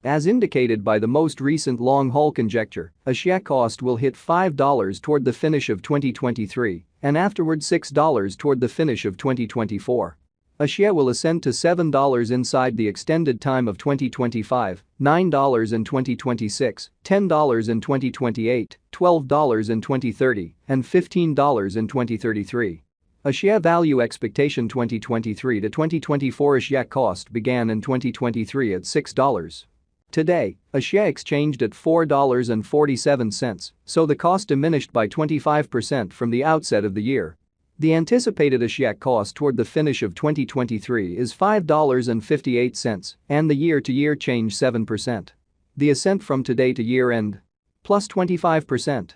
As indicated by the most recent long-haul conjecture, a share cost will hit $5 toward the finish of 2023 and afterward $6 toward the finish of 2024. A share will ascend to $7 inside the extended time of 2025, $9 in 2026, $10 in 2028, $12 in 2030, and $15 in 2033. A share value expectation 2023 to 2024. A share cost began in 2023 at $6. Today, a share exchanged at $4.47, so the cost diminished by 25% from the outset of the year. The anticipated a share cost toward the finish of 2023 is $5.58 and the year-to-year change 7%. The ascent from today to year-end? Plus 25%.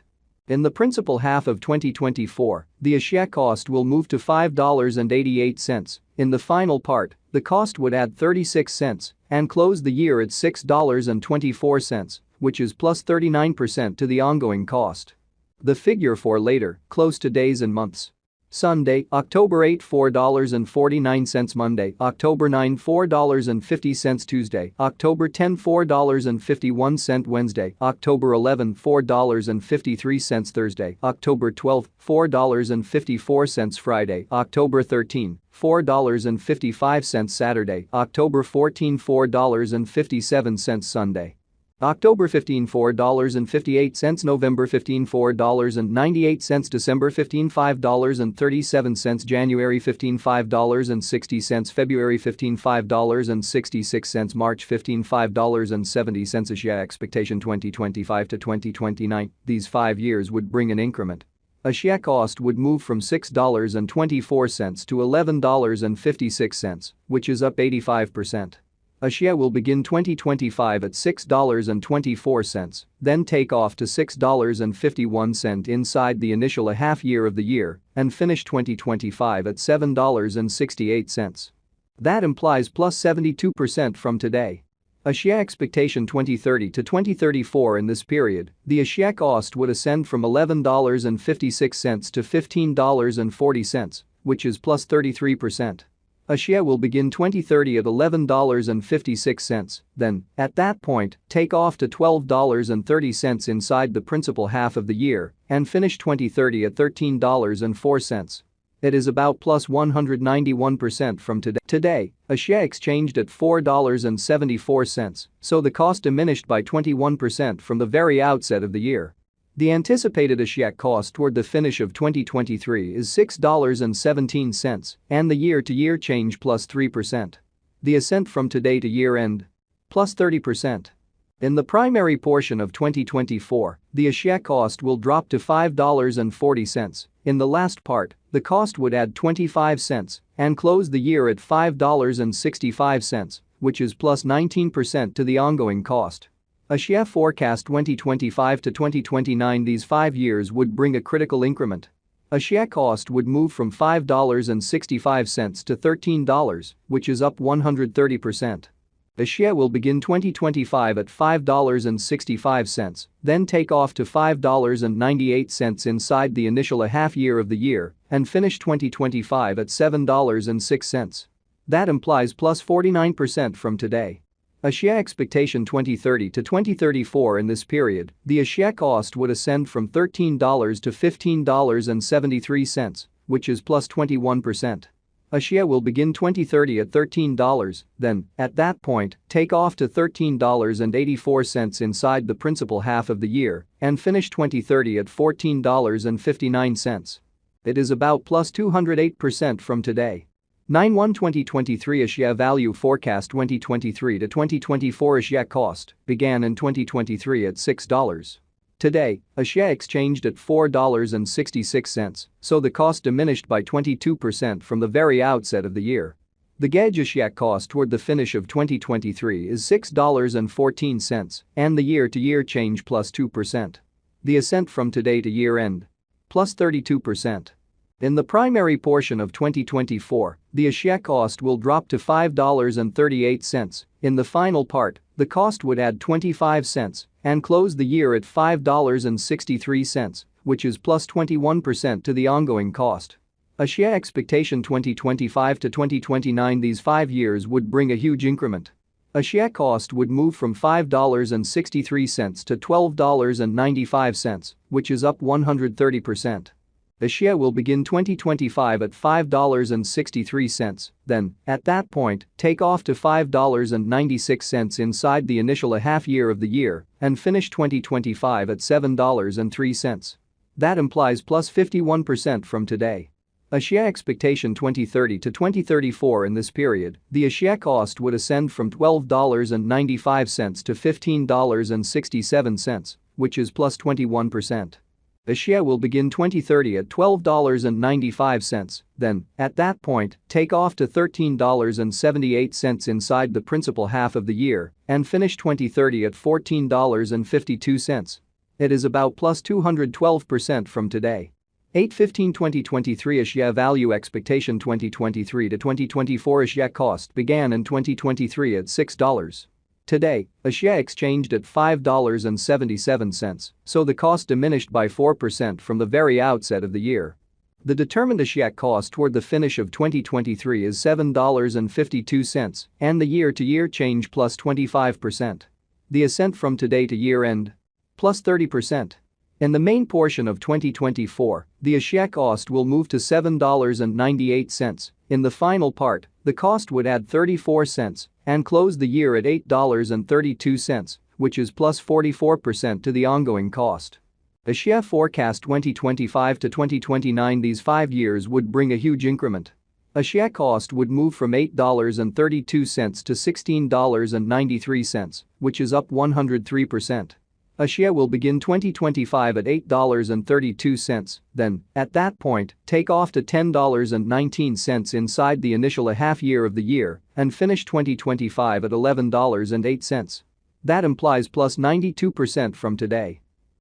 In the principal half of 2024, the share cost will move to $5.88. In the final part, the cost would add 36 cents and close the year at $6.24, which is plus 39% to the ongoing cost. The figure for later, close to days and months. Sunday, October 8, $4.49. Monday, October 9, $4.50. Tuesday, October 10, $4.51. Wednesday, October 11, $4.53. Thursday, October 12, $4.54. Friday, October 13, $4.55. Saturday, October 14, $4.57. Sunday, October 15, $4.58. November 15, $4.98. December 15, $5.37. January 15, $5.60. February 15, $5.66. March 15, $5.70. A share expectation 2025 to 2029. These 5 years would bring an increment. A share cost would move from $6.24 to $11.56, which is up 85%. A share will begin 2025 at $6.24, then take off to $6.51 inside the initial half year of the year and finish 2025 at $7.68. That implies plus 72% from today. A share expectation 2030 to 2034. In this period, the share cost would ascend from $11.56 to $15.40, which is plus 33%. A share will begin 2030 at $11.56, then, at that point, take off to $12.30 inside the principal half of the year and finish 2030 at $13.04. It is about plus 191% from today. Today, a share exchanged at $4.74, so the cost diminished by 21% from the very outset of the year. The anticipated a share cost toward the finish of 2023 is $6.17 and the year-to-year change plus 3%. The ascent from today to year-end? Plus 30%. In the primary portion of 2024, the share cost will drop to $5.40. In the last part, the cost would add 25 cents and close the year at $5.65, which is plus 19% to the ongoing cost. A share forecast 2025 to 2029. These 5 years would bring a critical increment. A share cost would move from $5.65 to $13, which is up 130%. A share will begin 2025 at $5.65, then take off to $5.98 inside the initial half year of the year and finish 2025 at $7.06. That implies plus 49% from today. A share expectation 2030 to 2034. In this period, the share cost would ascend from $13 to $15.73, which is plus 21%. A share will begin 2030 at $13, then, at that point, take off to $13.84 inside the principal half of the year and finish 2030 at $14.59. It is about plus 208% from today. 9/1/2023. A share value forecast 2023 to 2024. A share cost began in 2023 at $6. Today, a share exchanged at $4.66, so the cost diminished by 22% from the very outset of the year. The gauge share cost toward the finish of 2023 is $6.14 and the year-to-year change plus 2%. The ascent from today to year-end? Plus 32%. In the primary portion of 2024, the share cost will drop to $5.38. In the final part, the cost would add 25 cents and close the year at $5.63, which is plus 21% to the ongoing cost. A share expectation 2025 to 2029. These 5 years would bring a huge increment. A share cost would move from $5.63 to $12.95, which is up 130%. A share will begin 2025 at $5.63, then, at that point, take off to $5.96 inside the initial half year of the year and finish 2025 at $7.03. That implies plus 51% from today. A share expectation 2030 to 2034. In this period, the share cost would ascend from $12.95 to $15.67, which is plus 21%. A share will begin 2030 at $12.95, then, at that point, take off to $13.78 inside the principal half of the year and finish 2030 at $14.52. It is about plus 212% from today. 8/15/2023. A share value expectation 2023 to 2024. A share cost began in 2023 at $6. Today, a share exchanged at $5.77, so the cost diminished by 4% from the very outset of the year. The determined share cost toward the finish of 2023 is $7.52, and the year-to-year change plus 25%. The ascent from today to year-end? Plus 30%. In the main portion of 2024, the share cost will move to $7.98. In the final part, the cost would add 34 cents and close the year at $8.32, which is plus 44% to the ongoing cost. A share forecast 2025 to 2029. These 5 years would bring a huge increment. A share cost would move from $8.32 to $16.93, which is up 103%. A share will begin 2025 at $8.32, then, at that point, take off to $10.19 inside the initial half year of the year and finish 2025 at $11.08. That implies plus 92% from today.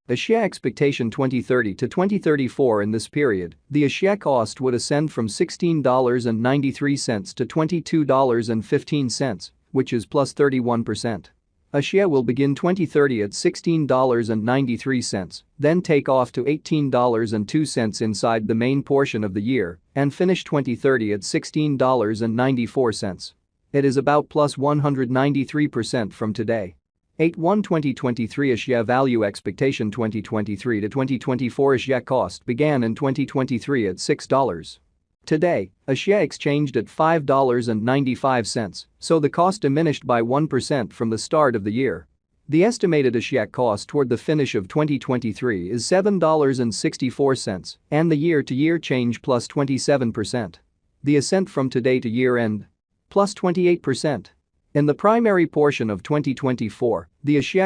A share expectation 2030 to 2034. In this period, the share cost would ascend from $16.93 to $22.15, which is plus 31%. A share will begin 2030 at $16.93, then take off to $18.02 inside the main portion of the year and finish 2030 at $16.94. It is about plus 193% from today. 8/1/2023. A share value expectation 2023 to 2024. A share cost began in 2023 at $6. Today, a share exchanged at $5.95, so the cost diminished by 1% from the start of the year. The estimated share cost toward the finish of 2023 is $7.64, and the year-to-year change plus 27%. The ascent from today to year-end? Plus 28%. In the primary portion of 2024, the share